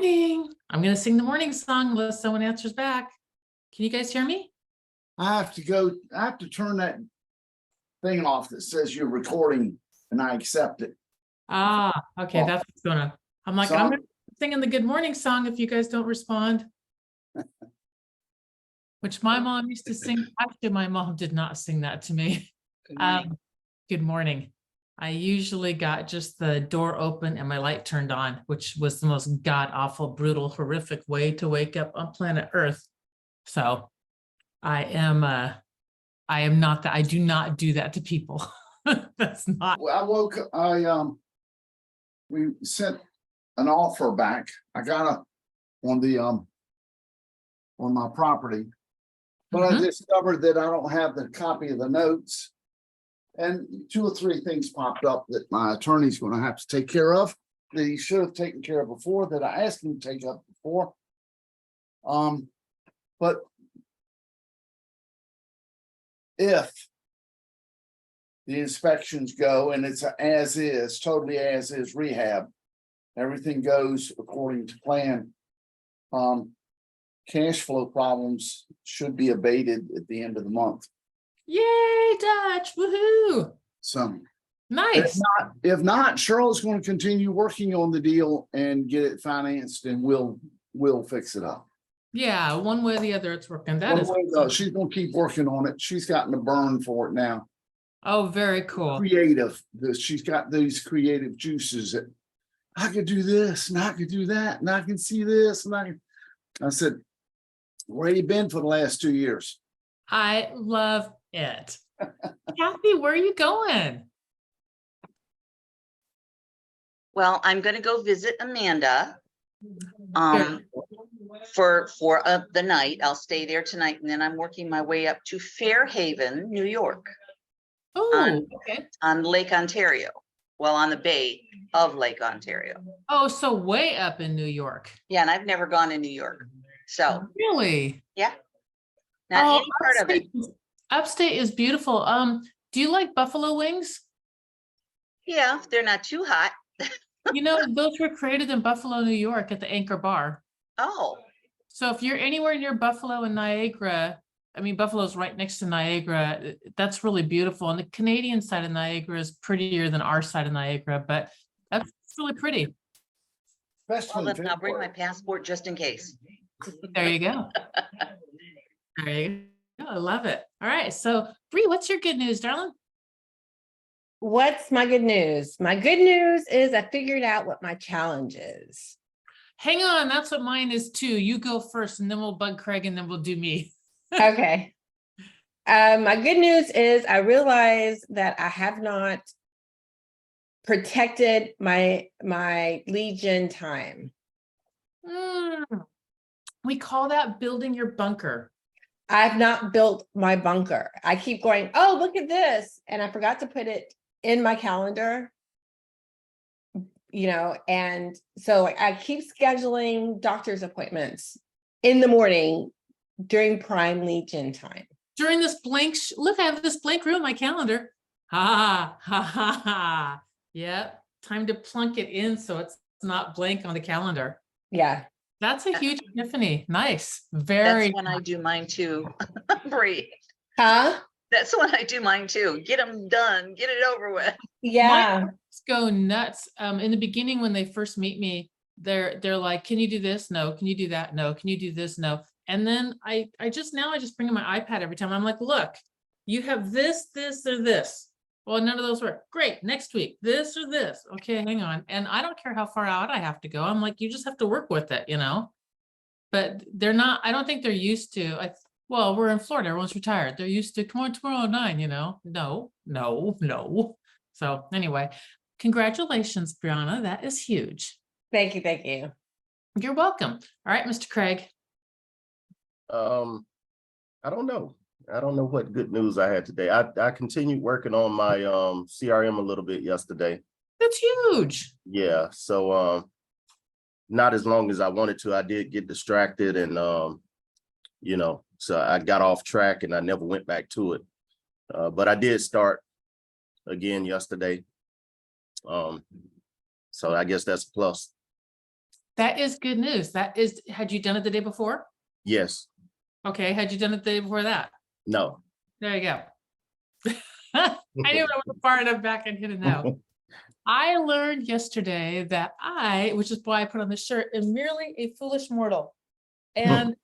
morning. I'm going to sing the morning song unless someone answers back. Can you guys hear me? I have to turn that thing off that says you're recording and I accept it. Okay, that's what's going on. I'm like, I'm singing the good morning song if you guys don't respond. Which my mom used to sing. Actually, my mom did not sing that to me. Good morning. I usually got just the door open and my light turned on, which was the most god-awful, brutal, horrific way to wake up on planet Earth. So I am not that. I do not do that to people. That's not. Well, we sent an offer back. I got on my property, but I discovered that I don't have the copy of the notes. And 2 or 3 things popped up that my attorney's going to have to take care of that he should have taken care of before, that I asked him to take up before. But if the inspections go and it's totally as is rehab, everything goes according to plan, cash flow problems should be abated at the end of the month. Yay, Dutch! Woohoo! So nice. If not, Cheryl's going to continue working on the deal and get it financed, and we'll fix it up. Yeah, one way or the other, it's working. She's going to keep working on it. She's gotten a burn for it now. Oh, very cool. Creative. She's got these creative juices that I could do this and I could do that and I can see this and I said, where you been for the last 2 years? I love it. Kathy, where are you going? Well, I'm going to go visit Amanda for the night. I'll stay there tonight, and then I'm working my way up to Fairhaven, New York. Oh, okay. On Lake Ontario. Well, on the bay of Lake Ontario. Oh, so way up in New York. Yeah, and I've never gone to New York. So really? Yeah. Not any part of it. Upstate is beautiful. Do you like buffalo wings? Yeah, they're not too hot. You know, those were created in Buffalo, New York at the Anchor Bar. Oh. So if you're anywhere near Buffalo and Niagara, I mean, Buffalo's right next to Niagara. That's really beautiful. And the Canadian side of Niagara is prettier than our side of Niagara, but that's really pretty. Well, then I'll bring my passport just in case. There you go. There you go. I love it. All right. So Bree, what's your good news, darling? What's my good news? My good news is I figured out what my challenge is. Hang on. That's what mine is too. You go first and then we'll bug Craig and then we'll do me. Okay. My good news is I realize that I have not protected my lead gen time. We call that building your bunker. I've not built my bunker. I keep going, oh, look at this. And I forgot to put it in my calendar, and so I keep scheduling doctor's appointments in the morning during prime lead gen time. During this blank, look, I have this blank room in my calendar. Ha, ha, ha, ha. Yep. Time to plunk it in so it's not blank on the calendar. Yeah. That's a huge epiphany. Nice. Very. That's when I do mine too. Bree. Huh? That's when I do mine too. Get them done. Get it over with. Yeah. Go nuts. In the beginning, when they first meet me, they're like, can you do this? No. Can you do that? No. Can you do this? No. And then I just bring in my iPad every time. I'm like, look, you have this, this, or this. Well, none of those work. Great. Next week, this or this. Okay, hang on. And I don't care how far out I have to go. I'm like, you just have to work with it, But they're not, I don't think they're used to, well, we're in Florida, everyone's retired. They're used to, come on, tomorrow at 9, No. So anyway, congratulations, Brianna. That is huge. Thank you. Thank you. You're welcome. All right, Mr. Craig. I don't know. I don't know what good news I had today. I continued working on my CRM a little bit yesterday. That's huge. Yeah. So not as long as I wanted to. I did get distracted and so I got off track and I never went back to it. But I did start again yesterday. So I guess that's a plus. That is good news. Had you done it the day before? Yes, Okay, had you done it the day before that? no. There you go. I knew I was far enough back and hit a no. I learned yesterday that which is why I put on the shirt, am merely a foolish mortal. And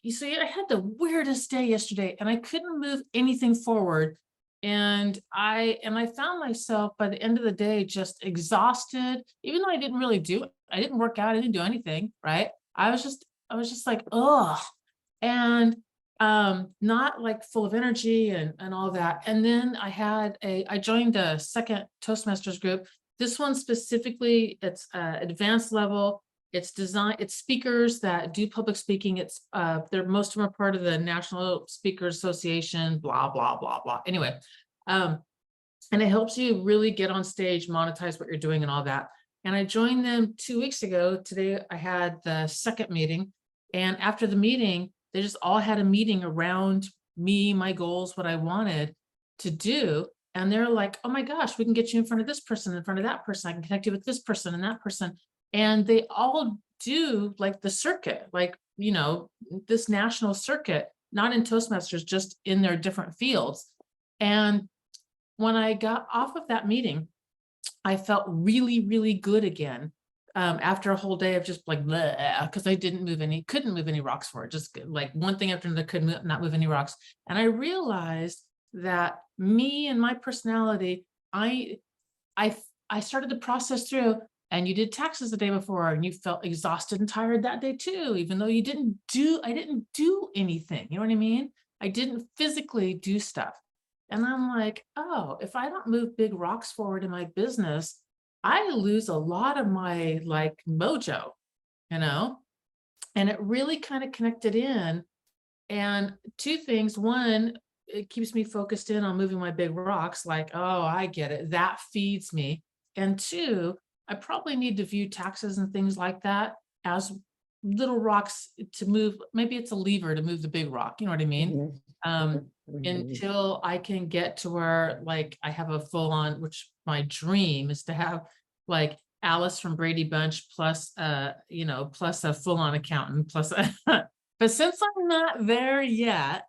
you see, I had the weirdest day yesterday and I couldn't move anything forward. And I found myself by the end of the day just exhausted, even though I didn't work out, I didn't do anything, right? I was just like, oh, and not like full of energy and all that. And then I joined a second Toastmasters group. This one specifically, it's advanced level. It's speakers that do public speaking. Most of them are part of the National Speakers Association, blah, blah, blah, blah. Anyway, and it helps you really get on stage, monetize what you're doing and all that. And I joined them 2 weeks ago. Today I had the second meeting. And after the meeting, they just all had a meeting around me, my goals, what I wanted to do. And they're like, oh my gosh, we can get you in front of this person, in front of that person. I can connect you with this person and that person. And they all do like the circuit, like, this national circuit, not in Toastmasters, just in their different fields. And when I got off of that meeting, I felt really, really good again. After a whole day of just like, because I couldn't move any rocks forward, just like one thing after another, not move any rocks. And I realized that me and my personality, I started the process through. And you did taxes the day before and you felt exhausted and tired that day too, even though I didn't do anything. You know what I mean? I didn't physically do stuff. And I'm like, oh, if I don't move big rocks forward in my business, I lose a lot of my like mojo, and it really kind of connected in. And two things. One, it keeps me focused in on moving my big rocks, like, oh, I get it. That feeds me. And two, I probably need to view taxes and things like that as little rocks to move. Maybe it's a lever to move the big rock. You know what I mean? Until I can get to where like I have a full on, which my dream is to have like Alice from Brady Bunch plus plus a full on accountant plus but since I'm not there yet,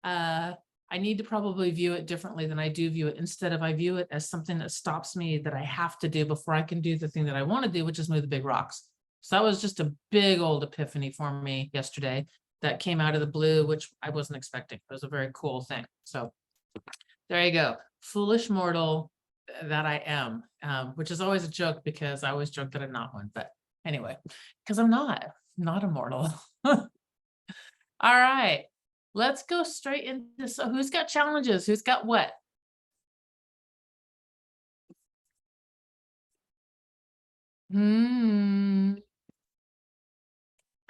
I need to probably view it differently than I do view it. Instead of I view it as something that stops me that I have to do before I can do the thing that I want to do, which is move the big rocks. So that was just a big old epiphany for me yesterday that came out of the blue, which I wasn't expecting. It was a very cool thing. So there you go. Foolish mortal that I am, which is always a joke because I always joke that I'm not one. But anyway, because I'm not a mortal. All right. Let's go straight into, so who's got challenges? Who's got what?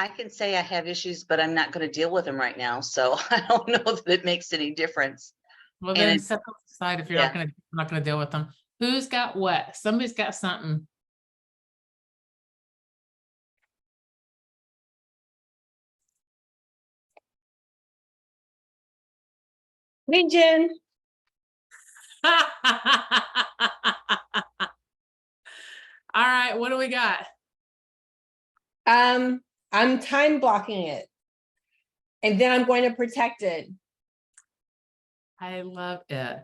I can say I have issues, but I'm not going to deal with them right now. So I don't know that it makes any difference. Well, And then set those aside if you're not gonna deal with them. Who's got what? Somebody's got something. Hey, Jen. All right, what do we got? I'm time blocking it. And then I'm going to protect it. I love it.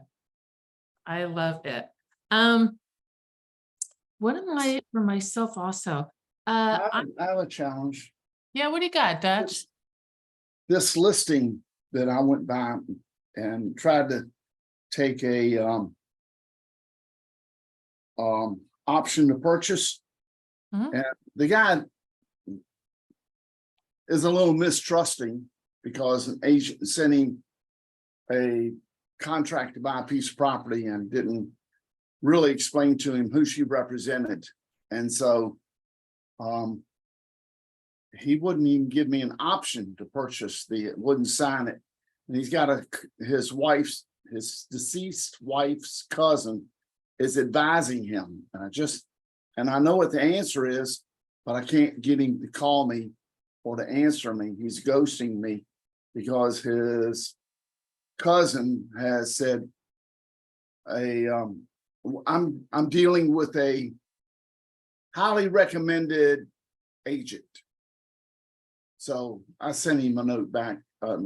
I love it. What am I for myself also? I have a challenge. Yeah, what do you got, Dutch? This listing that I went by and tried to take a option to purchase. Mhm. And the guy is a little mistrusting because an agent sent him a contract to buy a piece of property and didn't really explain to him who she represented. And so he wouldn't even give me an option to purchase wouldn't sign it. And he's got his deceased wife's cousin is advising him. And I know what the answer is, but I can't get him to call me or to answer me. He's ghosting me because his cousin has said I'm dealing with a highly recommended agent. So I sent him a note back, a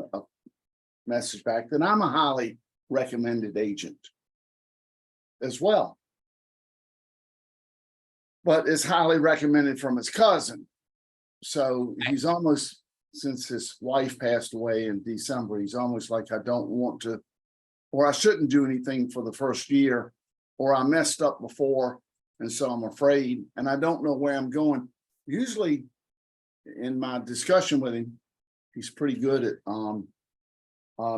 message back that I'm a highly recommended agent as well. But it's highly recommended from his cousin. So he's almost, since his wife passed away in December, he's almost like, I don't want to, or I shouldn't do anything for the first year, or I messed up before, and so I'm afraid, and I don't know where I'm going. Usually in my discussion with him, he's pretty good at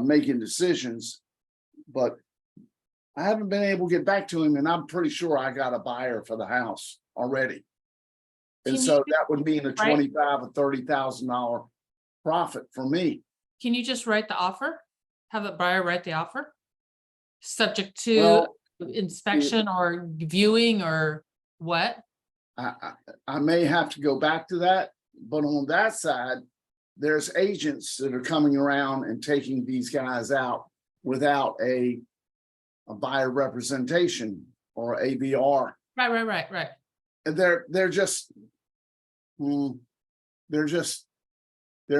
making decisions, but I haven't been able to get back to him, and I'm pretty sure I got a buyer for the house already. And Can so you- that would mean a $25,000 or $30,000 profit for me. Can you just write the offer? Have a buyer write the offer? Subject to Well, inspection or viewing or what? I may have to go back to that, but on that side, there's agents that are coming around and taking these guys out without a buyer representation or ABR. Right. And they're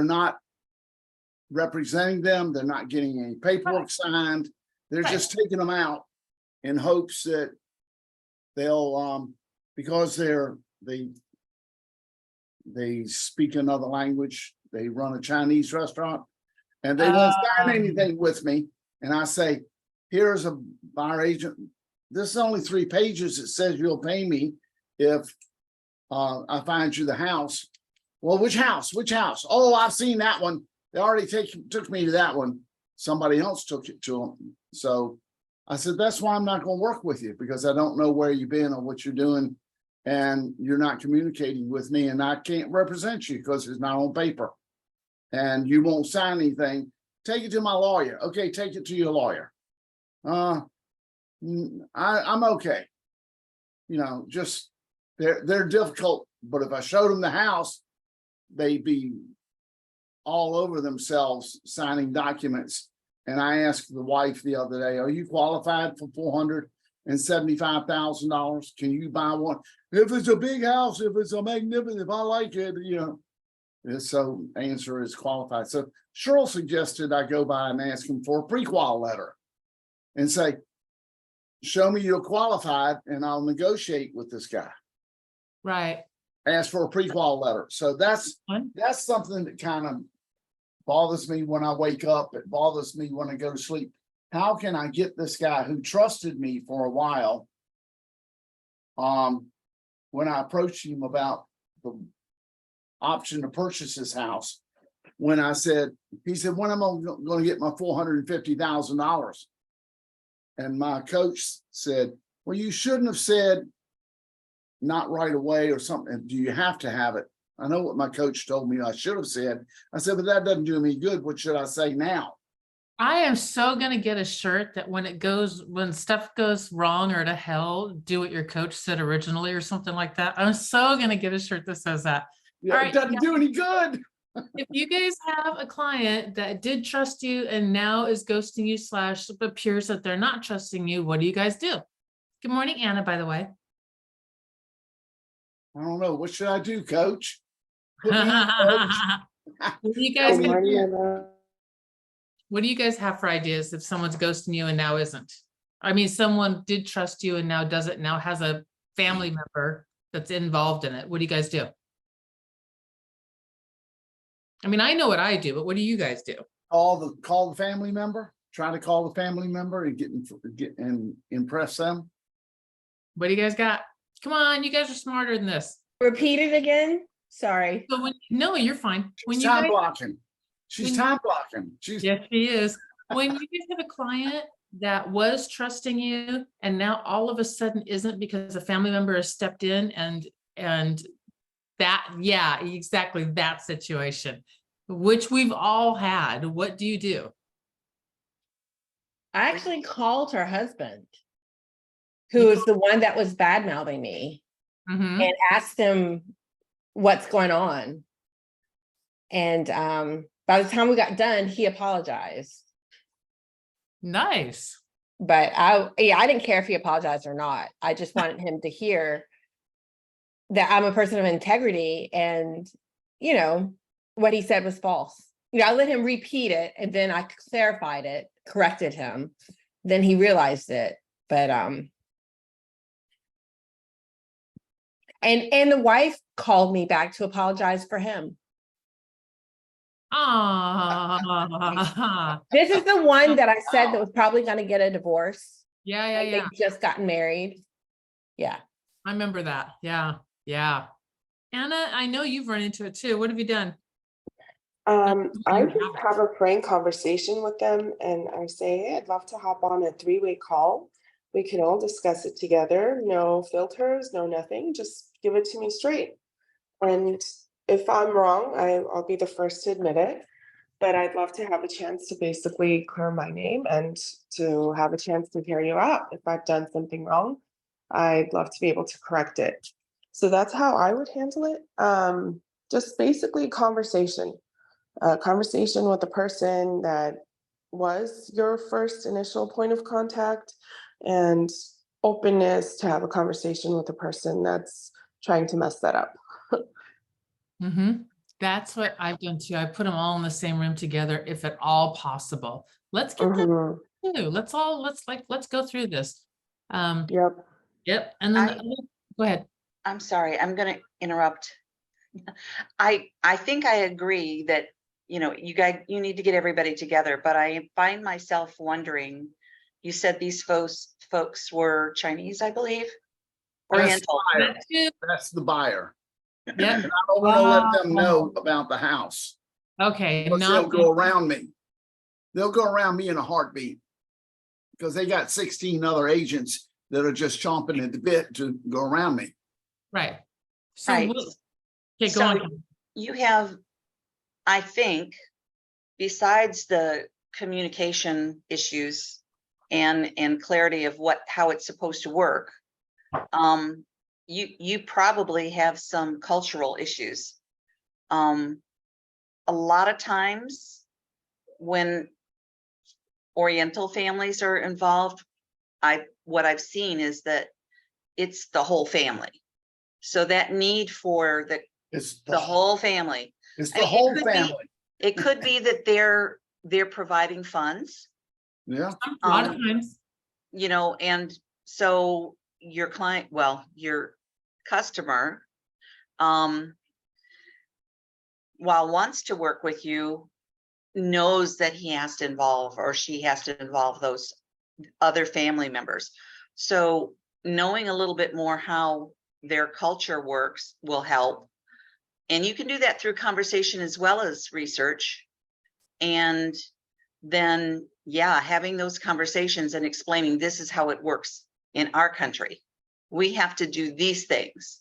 not representing them. They're not getting any paperwork signed. They're Right. just taking them out in hopes that they'll because they speak another language. They run a Chinese restaurant and they won't sign anything with me. And I say, here's a buyer agent. This is only 3 pages. It says you'll pay me if I find you the house. Well, which house? Which house? Oh, I've seen that one. They already took me to that one. Somebody else took it to them. So I said, that's why I'm not going to work with you, because I don't know where you've been or what you're doing, and you're not communicating with me, and I can't represent you because it's not on paper, and you won't sign anything. Take it to my lawyer. Okay, take it to your lawyer. I'm okay. You know, just they're difficult, but if I showed them the house, they'd be all over themselves signing documents. And I asked the wife the other day, are you qualified for $475,000? Can you buy one? If it's a big house, if it's a magnificent, if I like it, you know. And so answer is qualified. So Cheryl suggested I go by and ask him for a pre-qual letter and say, show me you're qualified and I'll negotiate with this guy. Right. Ask for a pre-qual letter. So that's Fine. something that kind of bothers me when I wake up. It bothers me when I go to sleep. How can I get this guy who trusted me for a while? When I approached him about the option to purchase his house, when I said, he said, when am I going to get my $450,000? And my coach said, well, you shouldn't have said not right away or something. Do you have to have it? I know what my coach told me I should have said. I said, but that doesn't do me good. What should I say now? I am so gonna get a shirt that when stuff goes wrong or to hell, do what your coach said originally or something like that. I'm so gonna get a shirt that says that. Yeah, All it right, doesn't do any good. If you guys have a client that did trust you and now is ghosting you / appears that they're not trusting you, what do you guys do? Good morning, Anna, by the way. I don't know. What should I do, coach? Put What me on, coach. do you guys, Good morning, what do you guys have for ideas if someone's ghosting you and now isn't? I mean, someone did trust you and now doesn't, now has a family member that's involved in it. What do you guys do? I mean, I know what I do, but what do you guys do? Call the family member. Try to call the family member and get and impress them. What do you guys got? Come on, you guys are smarter than this. Repeat it again. Sorry. So no, you're fine. When She's you time guys, blocking. She's when- time blocking. She's yes, she is. When you guys have a client that was trusting you and now all of a sudden isn't because a family member has stepped in and that, yeah, exactly that situation, which we've all had. What do you do? I actually called her husband, who is the one that was bad mouthing me, Mhm. and asked him what's going on. And by the time we got done, he apologized. Nice. But I didn't care if he apologized or not. I just wanted him to hear that I'm a person of integrity and, you know, what he said was false. You know, I let him repeat it and then I clarified it, corrected him. Then he realized it. But and the wife called me back to apologize for him. Ah, This is the one that I said that was probably going to get a divorce. yeah, Like, yeah. they just gotten married. Yeah. I remember that. Yeah, yeah. Anna, I know you've run into it too. What have you done? I just have a frank conversation with them and I say, hey, I'd love to hop on a 3-way call. We can all discuss it together. No filters, no nothing. Just give it to me straight. And if I'm wrong, I'll be the first to admit it. But I'd love to have a chance to basically clear my name and to have a chance to hear you out. If I've done something wrong, I'd love to be able to correct it. So that's how I would handle it. Just basically conversation. Conversation with the person that was your first initial point of contact, and openness to have a conversation with the person that's trying to mess that up. Mm-hmm. That's what I've done too. I put them all in the same room together, if at all possible. Let's get them Mhm. too. Let's go through this. Yep. Yep. And then I- go ahead. I'm sorry, I'm gonna interrupt. I think I agree that, you know, you need to get everybody together, but I find myself wondering, you said these folks were Chinese, I believe? That's Oriental. the buyer. That too. That's the buyer. Yep. And I don't want to let them know about the house. Okay. Because they'll go around me. They'll go around me in a heartbeat. Because they got 16 other agents that are just chomping at the bit to go around me. Right. So Right. okay, go So on. you have, I think, besides the communication issues and clarity of how it's supposed to work, you probably have some cultural issues. A lot of times when Oriental families are involved, what I've seen is that it's the whole family. So that need for It's the whole family. It's I the mean, whole family. It could be that they're providing funds, Yeah. A lot of times. you know, and so your client, well, your customer, while wants to work with you, knows that he has to involve or she has to involve those other family members. So knowing a little bit more how their culture works will help. And you can do that through conversation as well as research. And then, yeah, having those conversations and explaining this is how it works in our country. We have to do these things.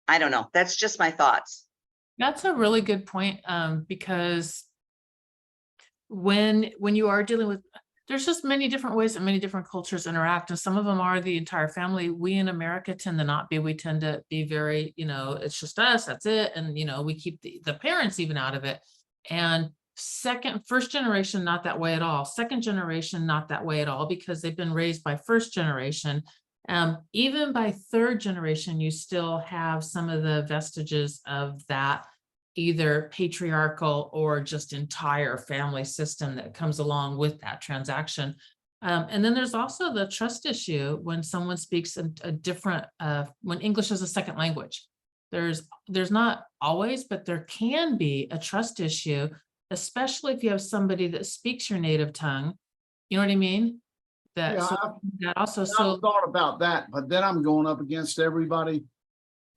I don't know. That's just my thoughts. That's a really good point, because when you are dealing with, there's just many different ways that many different cultures interact, and some of them are the entire family. We in America tend to not be. We tend to be very, you know, it's just us, that's it, and you know, we keep the parents even out of it. And first generation, not that way at all. Second generation, not that way at all, because they've been raised by first generation. Even by third generation, you still have some of the vestiges of that, either patriarchal or just entire family system that comes along with that transaction. And then there's also the trust issue when someone speaks a different, when English is a second language. There's not always, but there can be a trust issue, especially if you have somebody that speaks your native tongue. You know what I mean? That, Yeah, so that also, I've so thought about that, but then I'm going up against everybody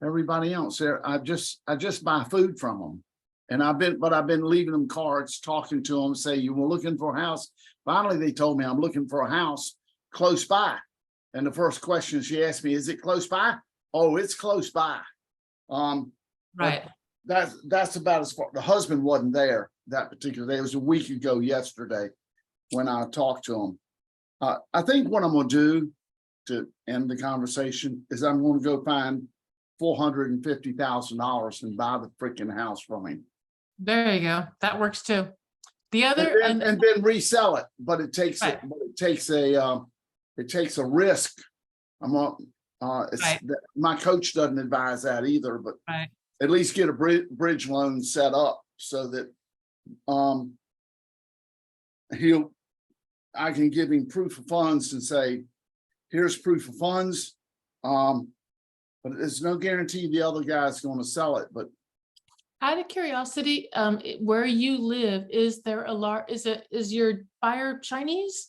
else there. I just buy food from them. And I've been leaving them cards, talking to them, say, you were looking for a house. Finally, they told me I'm looking for a house close by. And the first question she asked me, is it close by? Oh, it's close by. right. That's about as far. The husband wasn't there that particular day. It was a week ago yesterday when I talked to him. I think what I'm going to do to end the conversation is I'm going to go find $450,000 and buy the freaking house from him. There you go. That works too. The other, And then resell it, but it takes Right. a risk. Right. My coach doesn't advise that either, but Right. at least get a bridge loan set up so that I can give him proof of funds and say, here's proof of funds. But there's no guarantee the other guy's going to sell it, but Out of curiosity, where you live, is there a large, is your buyer Chinese,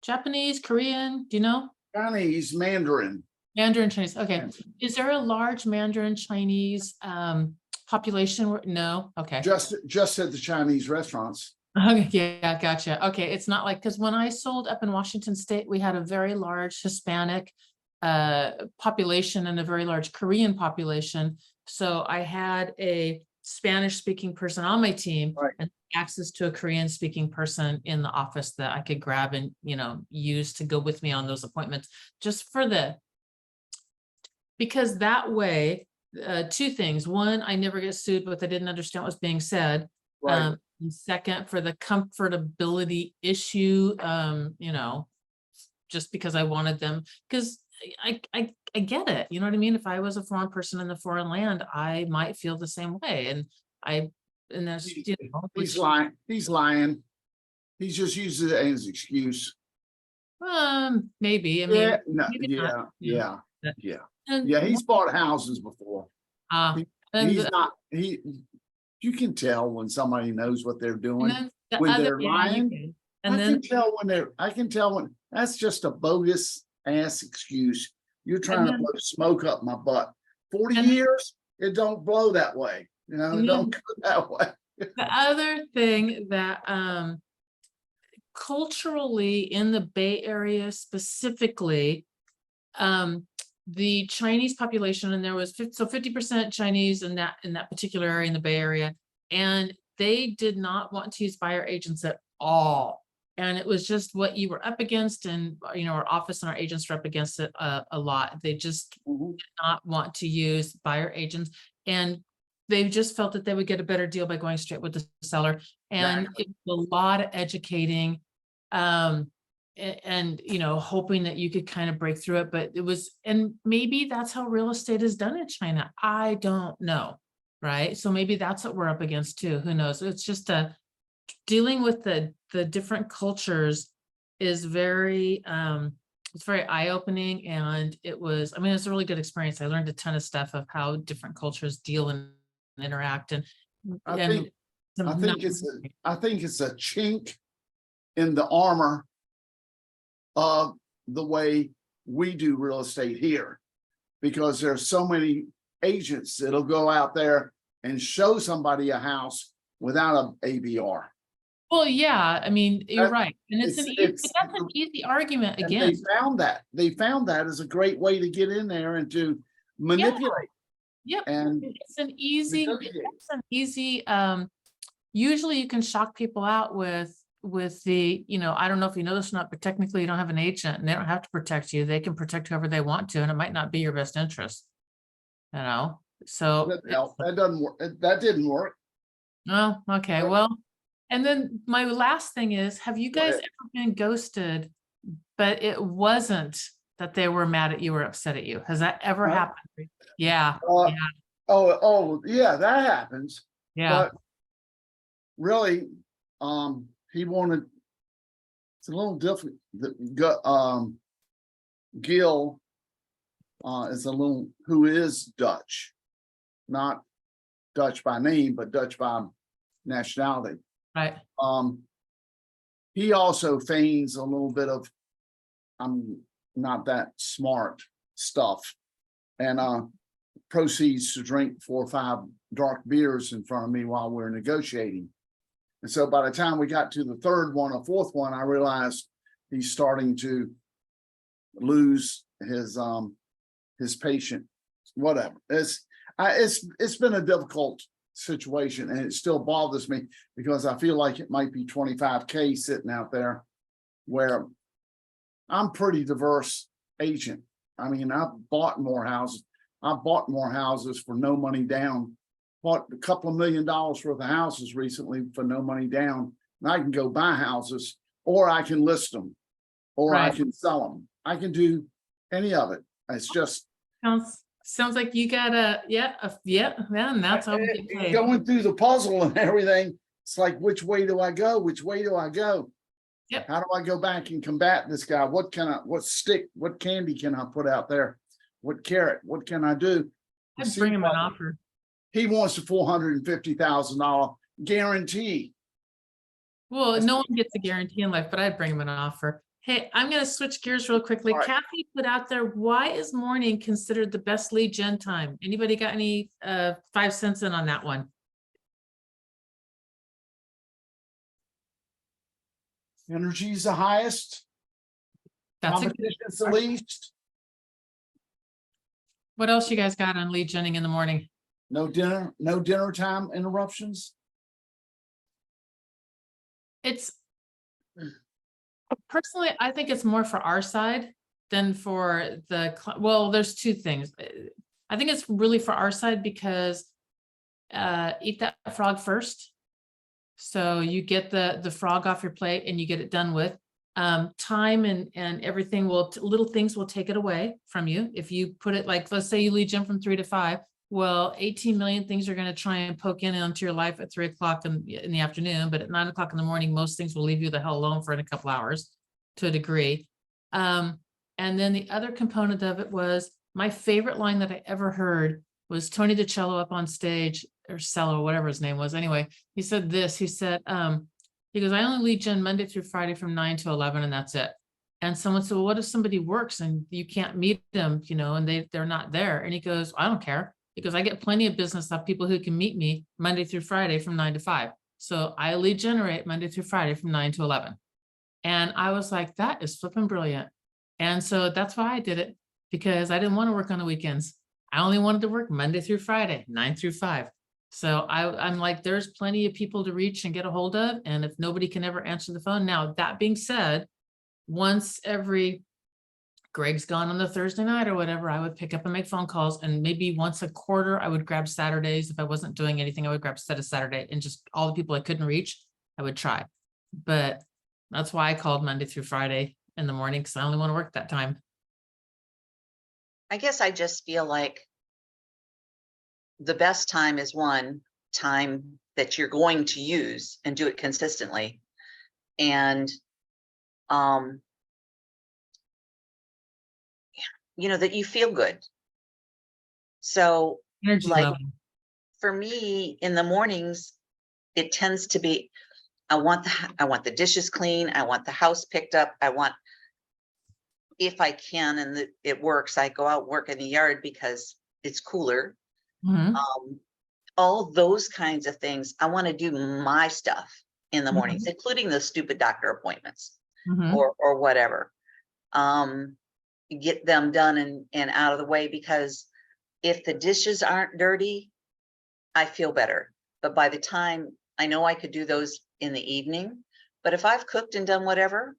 Japanese, Korean? Do you know? Chinese, Mandarin. Mandarin Chinese. Okay. Yeah. Is there a large Mandarin Chinese population? No. Okay. Just at the Chinese restaurants. Okay. Yeah. Gotcha. Okay. It's not like, because when I sold up in Washington State, we had a very large Hispanic population and a very large Korean population. So I had a Spanish speaking person on my team, Right. and access to a Korean speaking person in the office that I could grab and, use to go with me on those appointments, just because that way, two things. One, I never get sued, but I didn't understand what was being said. Right. And second, for the comfortability issue, just because I wanted them, because I get it. You know what I mean? If I was a foreign person in the foreign land, I might feel the same way. And there's, He's lying. He's lying. He just uses it as an excuse. maybe, I mean, Yeah, no, maybe not, yeah. and- Yeah, he's bought houses before. and He's the- not, you can tell when somebody knows what they're and doing. then the when other- they're yeah, you lying, can. I And then, can tell when, that's just a bogus ass excuse. You're trying to then- blow smoke up my butt. 40 And then- years, it don't blow that way. It And don't go that way. the other thing that, culturally in the Bay Area specifically, the Chinese population, and there was 50% Chinese in that particular area in the Bay Area, and they did not want to use buyer agents at all. And it was just what you were up against, and our office and our agents were up against it a lot. They just Mhm. did not want to use buyer agents, and they just felt that they would get a better deal by going straight with the seller. And it was a lot of educating, and hoping that you could kind of break through it. But it was, and maybe that's how real estate is done in China. I don't know. Right. So maybe that's what we're up against too. Who knows? It's just dealing with the different cultures is very, it's very eye-opening. And it's a really good experience. I learned a ton of stuff of how different cultures deal and interact. I think it's a chink in the armor of the way we do real estate here, because there's so many agents that'll go out there and show somebody a house without a ABR. Well, yeah, you're right. And it's- that's an easy argument And again. they found that as a great way to get in there and to manipulate. Yep. And It's an easy, negotiate. usually you can shock people out with the, I don't know if you know this or not, but technically you don't have an agent and they don't have to protect you. They can protect whoever they want to, and it might not be your best interest. So. That doesn't work. That didn't work. Oh, okay, well, and then my last thing is, have you Go guys ahead. ever been ghosted, but it wasn't that they were mad at you or upset at you? Has that ever What? happened? Yeah, Yeah. Oh, yeah, that happens. yeah, But really, he wanted, it's a little different. Gil who is Dutch, not Dutch by name, but Dutch by nationality. right, He also feigns a little bit of, I'm not that smart stuff, and proceeds to drink 4 or 5 dark beers in front of me while we're negotiating. And so by the time we got to the third one or fourth one, I realized he's starting to lose his patient, whatever. It's been a difficult situation, and it still bothers me because I feel like it might be 25K sitting out there, where I'm pretty diverse agent. I've bought more houses. I bought more houses for no money down. Bought a couple of $1 million worth of houses recently for no money down. And I can go buy houses, or I can list them, or I Right. can sell them. I can do any of it. It's just Sounds like you got a, yeah, and that's how we get paid. going through the puzzle and everything. It's like, which way do I go? Which way do I go? Yep. How do I go back and combat this guy? What candy can I put out there? What carrot? What can I do? I'd bring him an offer. He wants a $450,000 guarantee. Well, no one gets a guarantee in life, but I'd bring him an offer. Hey, I'm going to switch gears real quickly. All right. Kathy put out there, why is morning considered the best lead gen time? Anybody got any 5 cents in on that one? Energy is the highest. That's a, Competition's the least. what else you guys got on lead genning in the morning? No dinner time interruptions. It's personally, I think it's more for our side than for well, there's 2 things. I think it's really for our side because eat that frog first. So you get the frog off your plate and you get it done with. Time and everything little things will take it away from you. If you put it like, let's say you lead gen from 3 to 5, well, 18 million things are going to try and poke in onto your life at 3 o'clock in the afternoon, but at 9 o'clock in the morning, most things will leave you the hell alone for in a couple hours to a degree. And then the other component of it was my favorite line that I ever heard was Tony DiCello up on stage, or Cello, whatever his name was. Anyway, he said this, he said, he goes, I only lead gen Monday through Friday from 9 to 11 and that's it. And someone said, well, what if somebody works and you can't meet them, and they're not there? And he goes, I don't care. Because I get plenty of business of people who can meet me Monday through Friday from 9 to 5. So I lead generate Monday through Friday from 9 to 11. And I was like, that is flipping brilliant. And so that's why I did it, because I didn't want to work on the weekends. I only wanted to work Monday through Friday, 9 through 5. So I'm like, there's plenty of people to reach and get a hold of. And if nobody can ever answer the phone. Now, that being said, once every Greg's gone on the Thursday night or whatever, I would pick up and make phone calls, and maybe once a quarter, I would grab Saturdays. If I wasn't doing anything, I would grab set a Saturday, and just all the people I couldn't reach, I would try. But that's why I called Monday through Friday in the morning, because I only want to work that time. I guess I just feel like the best time is one time that you're going to use and do it consistently. And, that you feel good. So Energy like level. for me in the mornings, it tends to be, I want the dishes clean. I want the house picked up. If I can, and it works, I go out, work in the yard because it's cooler. Mhm. All those kinds of things. I want to do my stuff in the mornings, including the stupid doctor appointments Mhm. or whatever. Get them done and out of the way, because if the dishes aren't dirty, I feel better. But by the time, I know I could do those in the evening, but if I've cooked and done whatever,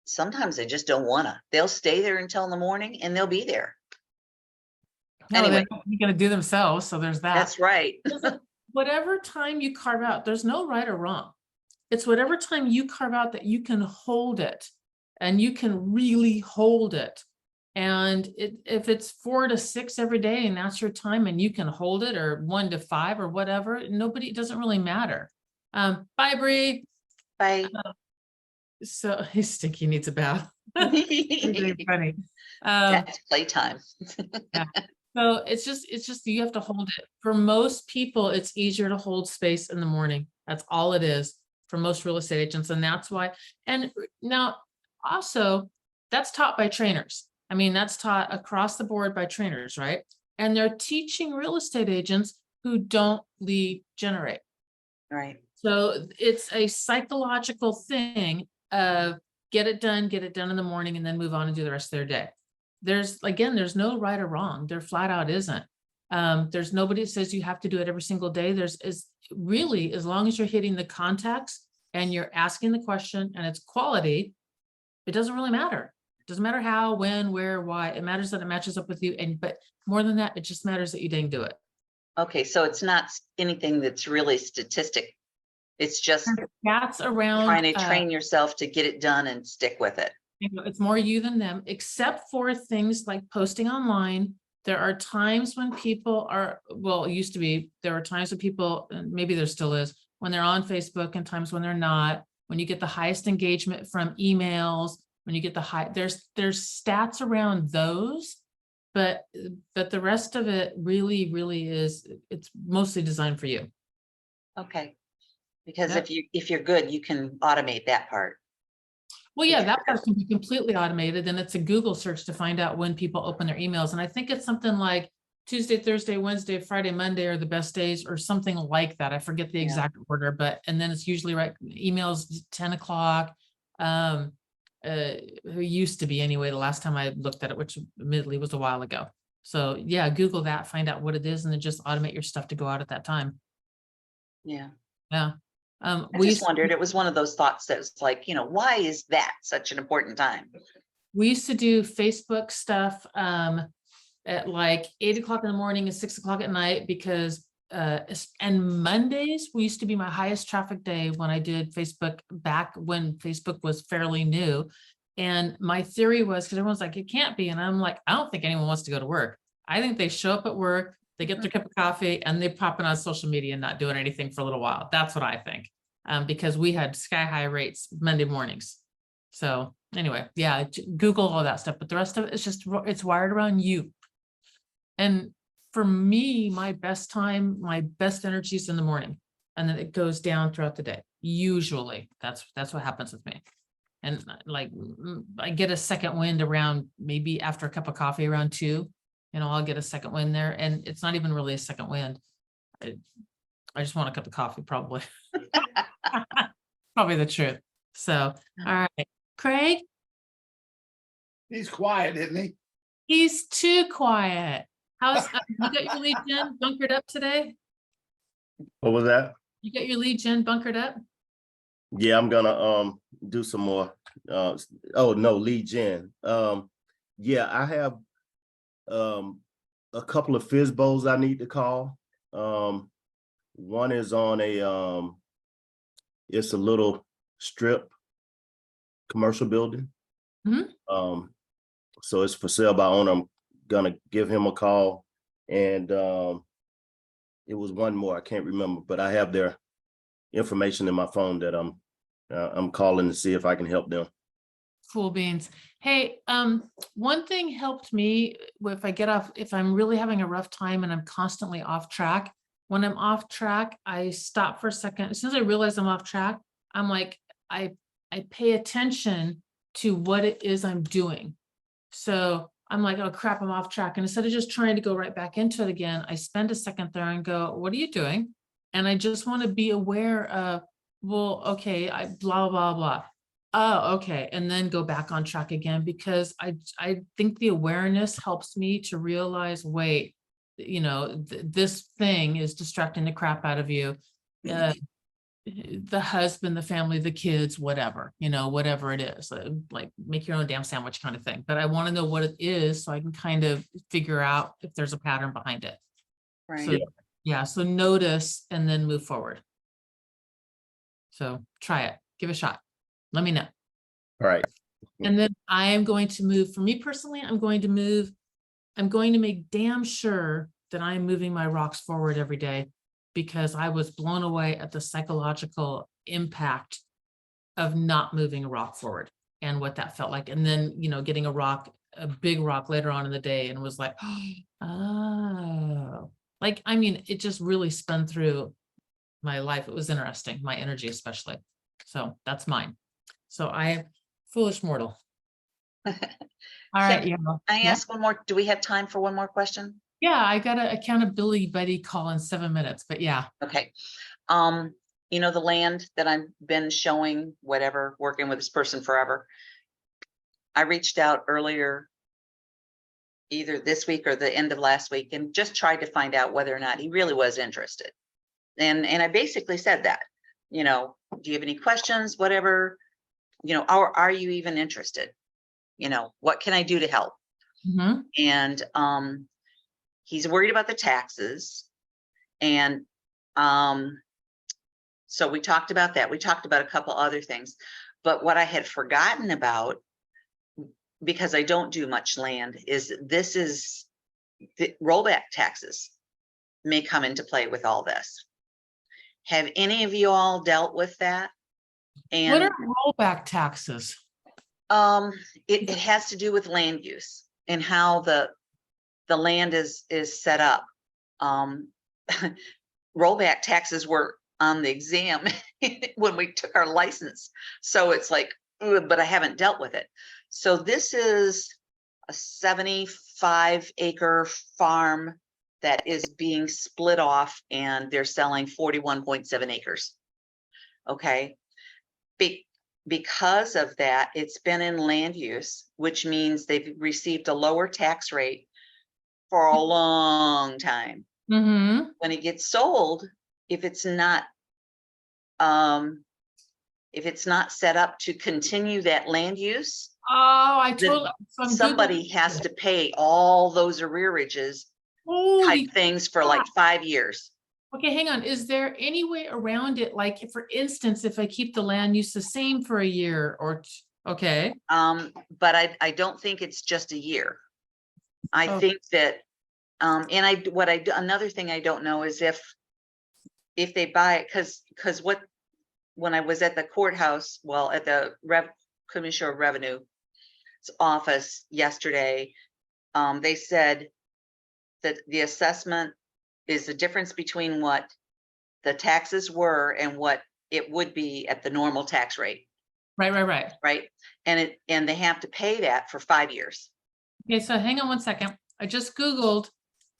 sometimes they just don't wanna. They'll stay there until in the morning and they'll be there. No, Anyway. they're going to do themselves. So there's that. That's right. Whatever time you carve out, there's no right or wrong. It's whatever time you carve out that you can hold it, and you can really hold it. And if it's 4 to 6 every day and that's your time and you can hold it, or 1 to 5 or whatever, it doesn't really matter. Bye, Bree. Bye. So Stinky needs a bath. Really funny. That's playtime. Yeah. So it's just you have to hold it. For most people, it's easier to hold space in the morning. That's all it is for most real estate agents. And that's why. And now also that's taught by trainers. I mean, that's taught across the board by trainers, right? And they're teaching real estate agents who don't lead generate. Right. So it's a psychological thing of get it done in the morning, and then move on and do the rest of their day. There's no right or wrong. There flat out isn't. There's nobody that says you have to do it every single day. Is really, as long as you're hitting the contacts and you're asking the question and it's quality, it doesn't really matter. It doesn't matter how, when, where, why. It matters that it matches up with you. But more than that, it just matters that you dang do it. Okay, so it's not anything that's really statistic. It's just That's around trying to train yourself to get it done and stick with it. You know, it's more you than them, except for things like posting online. There are times when people are, well, it used to be, there are times when people, and maybe there still is, when they're on Facebook and times when they're not, when you get the highest engagement from emails, when you get the there's stats around those. But the rest of it really is, it's mostly designed for you. Okay. Because Yep. if you're good, you can automate that part. Well, yeah, that Because- part can be completely automated, and it's a Google search to find out when people open their emails. And I think it's something like Tuesday, Thursday, Wednesday, Friday, Monday are the best days, or something like that. I forget the Yeah. exact order, but, and then it's usually right, emails 10 o'clock. Who used to be anyway, the last time I looked at it, which admittedly was a while ago. So yeah, Google that, find out what it is, and then just automate your stuff to go out at that time. Yeah. Yeah. I We just wondered, it was one of those thoughts that's like, why is that such an important time? We used to do Facebook stuff at like 8 o'clock in the morning and 6 o'clock at night, because and Mondays used to be my highest traffic day when I did Facebook, back when Facebook was fairly new. And my theory was, because everyone's like, it can't be. And I'm like, I don't think anyone wants to go to work. I think they show up at work, they get their cup of coffee, and they pop in on social media and not doing anything for a little while. That's what I think. Because we had sky high rates Monday mornings. So anyway, yeah, Google all that stuff, but the rest of it is just, it's wired around you. And for me, my best time, my best energy is in the morning, and then it goes down throughout the day. Usually that's what happens with me. And like, I get a second wind around, maybe after a cup of coffee around 2, I'll get a second wind there, and it's not even really a second wind. I just want a cup of coffee, probably. Probably the truth. So, all right, Craig, He's quiet, isn't he? he's too quiet. How's you got your lead gen bunkered up today? What was that? You got your lead gen bunkered up? Yeah, I'm gonna do some more. Oh no, lead gen. Yeah, I have a couple of FISBOs I need to call. One is on a it's a little strip commercial building. Mhm. So it's for sale by owner. I'm gonna give him a call, and it was one more, I can't remember, but I have their information in my phone that I'm calling to see if I can help them. Cool beans. Hey, one thing helped me if I'm really having a rough time and I'm constantly off track. When I'm off track, I stop for a second. As soon as I realize I'm off track, I'm like, I pay attention to what it is I'm doing. So I'm like, oh crap, I'm off track. And instead of just trying to go right back into it again, I spend a second there and go, what are you doing? And I just want to be aware of, well, okay, I blah, blah, blah. Oh, okay. And then go back on track again, because I think the awareness helps me to realize, wait, this thing is distracting the crap out of you. The husband, the family, the kids, whatever, whatever it is, like make your own damn sandwich kind of thing. But I want to know what it is so I can kind of figure out if there's a pattern behind it. Right. So yeah, so notice and then move forward. So try it, give it a shot. Let me know. All right. And then I am going to move, for me personally, I'm going to make damn sure that I'm moving my rocks forward every day, because I was blown away at the psychological impact of not moving a rock forward and what that felt like. And then, getting a big rock later on in the day, and was like, oh, like, I mean, it just really spun through my life. It was interesting, my energy especially. So that's mine. So I, foolish mortal. All right. Yeah. I Yeah. ask one more, do we have time for one more question? Yeah, I got an accountability buddy call in 7 minutes, but yeah. Okay. The land that I've been showing, whatever, working with this person forever. I reached out earlier, either this week or the end of last week, and just tried to find out whether or not he really was interested. And I basically said that, do you have any questions, whatever, are you even interested? What can I do to help? Mhm. And he's worried about the taxes. And so we talked about that. We talked about a couple other things, but what I had forgotten about because I don't do much land, is this is the rollback taxes may come into play with all this. Have any of you all dealt with that? What And are rollback taxes? it has to do with land use and how the land is set up. Rollback taxes were on the exam when we took our license. So it's like, ugh, but I haven't dealt with it. So this is a 75-acre farm that is being split off, and they're selling 41.7 acres. Okay. Because of that, it's been in land use, which means they've received a lower tax rate for a long time. Mm-hmm. When it gets sold, if it's not set up to continue that land use, Oh, I then totally. So I'm somebody Googling has it. to pay all those arrearages Holy type things for like crap. 5 years. Okay, hang on. Is there any way around it? Like, for instance, if I keep the land use the same for a year or, okay. But I don't think it's just a year. I Oh. think that, and another thing I don't know is if they buy it, because when I was at the courthouse, well, at the Commissioner of Revenue's office yesterday, they said that the assessment is the difference between what the taxes were and what it would be at the normal tax rate, Right. right? And they have to pay that for 5 years. Okay, so hang on one second. I just Googled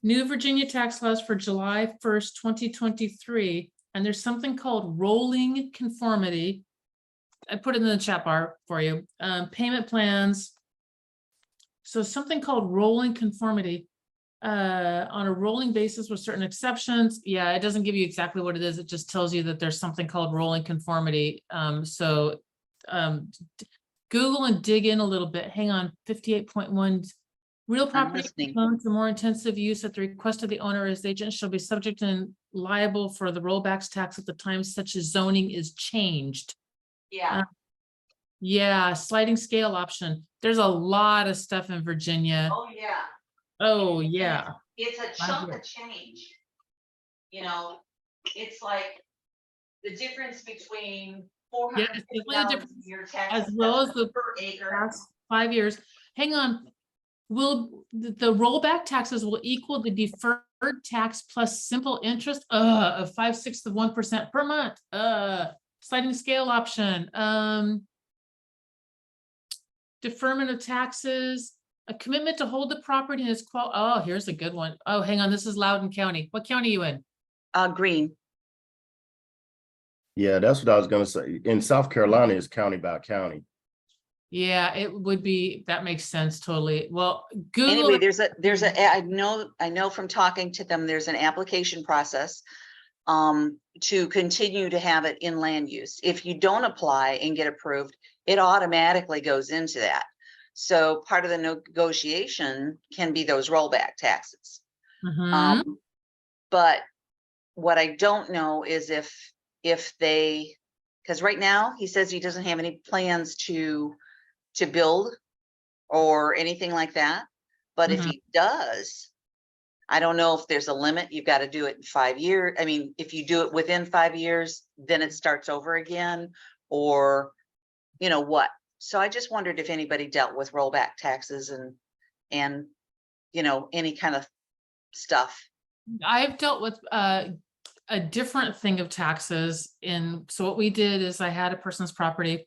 new Virginia tax laws for July 1st, 2023, and there's something called rolling conformity. I put it in the chat bar for you. Payment plans. So something called rolling conformity on a rolling basis with certain exceptions. Yeah, it doesn't give you exactly what it is. It just tells you that there's something called rolling conformity. Google and dig in a little bit. Hang on, 58.1. Real property listening. loans for more intensive use at the request of the owner as agent shall be subject and liable for the rollbacks tax at the time such as zoning is changed. Yeah. Yeah, sliding scale option. There's a lot of stuff in Virginia. Oh, yeah. Oh, And yeah. it's a I chunk hear. of change. You know, it's like the difference between Yeah, it's definitely a $450 difference, a year tax as well as the per acre. past 5 years. Hang on. Will the rollback taxes will equal the deferred tax plus simple interest of 5/6 of 1% per month. Sliding scale option. Deferment of taxes, a commitment to hold the property in its oh, here's a good one. Oh, hang on, this is Loudoun County. What county are you in? Green. Yeah, that's what I was gonna say. In South Carolina, it's county by county. Yeah, it would be, that makes sense totally. Well, Google. Anyway, I know from talking to them, there's an application process to continue to have it in land use. If you don't apply and get approved, it automatically goes into that. So part of the negotiation can be those rollback taxes. Mhm. But what I don't know is if they, because right now he says he doesn't have any plans to build or anything like that. But if he does, I don't know if there's a limit. You've got to do it in 5 years. I mean, if you do it within 5 years, then it starts over again, or you know what. So I just wondered if anybody dealt with rollback taxes and you know, any kind of stuff. I've dealt with a different thing of taxes so what we did is I had a person's property,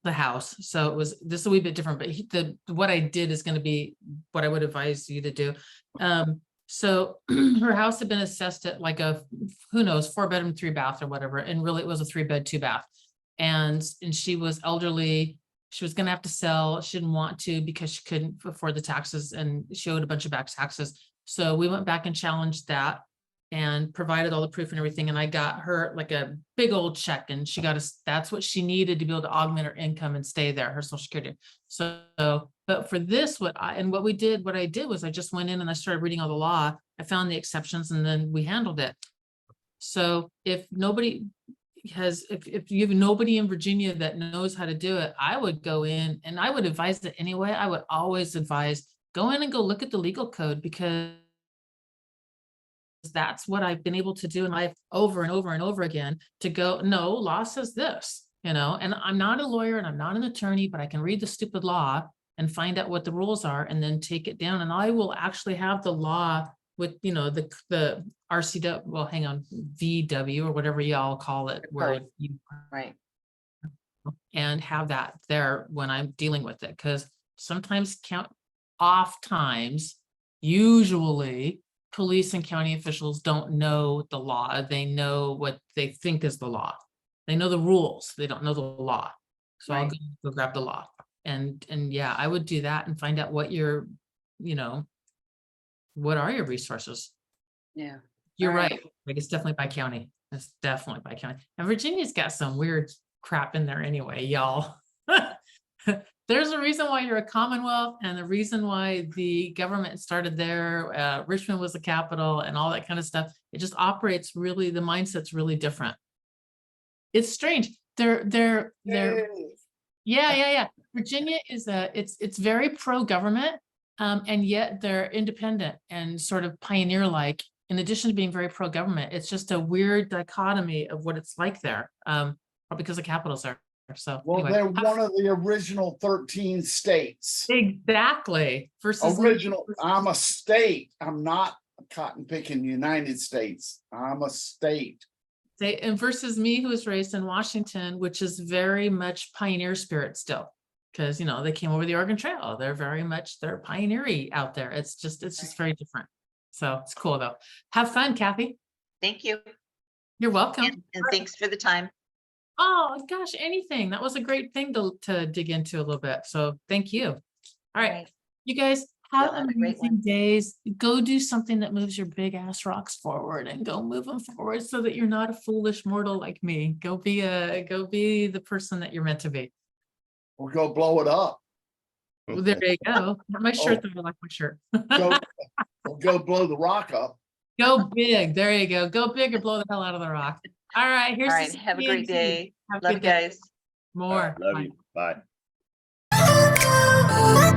the house. So this is a wee bit different, but what I did is going to be what I would advise you to do. So her house had been assessed at like who knows, 4-bedroom, 3-bath or whatever. And really it was a 3-bed, 2-bath. And she was elderly. She was going to have to sell. She didn't want to because she couldn't afford the taxes and she owed a bunch of back taxes. So we went back and challenged that and provided all the proof and everything. And I got her like a big old check and she got that's what she needed to be able to augment her income and stay there, her Social Security. So, but for this, what I did was I just went in and I started reading all the law. I found the exceptions and then we handled it. So if nobody, has, if you have nobody in Virginia that knows how to do it, I would go in and I would advise it anyway. I would always advise, go in and go look at the legal code, because that's what I've been able to do in life over and over and over again, to go, no, law says this, and I'm not a lawyer and I'm not an attorney, but I can read the stupid law and find out what the rules are and then take it down. And I will actually have the law with, the RCW, well, hang on, VW or whatever y'all call it, where Code. you, Right. and have that there when I'm dealing with it. Because sometimes usually police and county officials don't know the law. They know what they think is the law. They know the rules. They don't know the law. So I'll Right. go grab the law. And yeah, I would do that and find out what what are your resources? Yeah. You're All right. right. Like, it's definitely by county. It's definitely by county. And Virginia's got some weird crap in there anyway, y'all. There's a reason why you're a Commonwealth, and the reason why the government started there. Richmond was the capital and all that kind of stuff. It just operates really, the mindset's really different. It's strange. They're yeah. Virginia is it's very pro-government, and yet they're independent and sort of pioneer-like. In addition to being very pro-government, it's just a weird dichotomy of what it's like there, probably because the capital's there. So Well, anyway, they're one of the original 13 states. exactly. Versus Original, I'm a state. I'm not a cotton picking United States. I'm a state. and versus me, who was raised in Washington, which is very much pioneer spirit still, because they came over the Oregon Trail. They're pioneering out there. It's just very different. So it's cool though. Have fun, Kathy. Thank you. You're welcome. And thanks for the time. Oh gosh, anything. That was a great thing to dig into a little bit. So thank you. All right, you guys have Y'all have a great amazing days. Go do something that moves your big ass rocks forward, and go move them forward so that you're not a foolish mortal like me. Go be the person that you're meant to be. We'll go blow it up. Well, there you go. My shirt, though, I like my shirt. We'll go blow the rock up. Go big. There you go. Go big or blow the hell out of the rock. All right. Here's All right. Have a great day. Have a Love good you day. guys. More. Love Bye. you. Bye.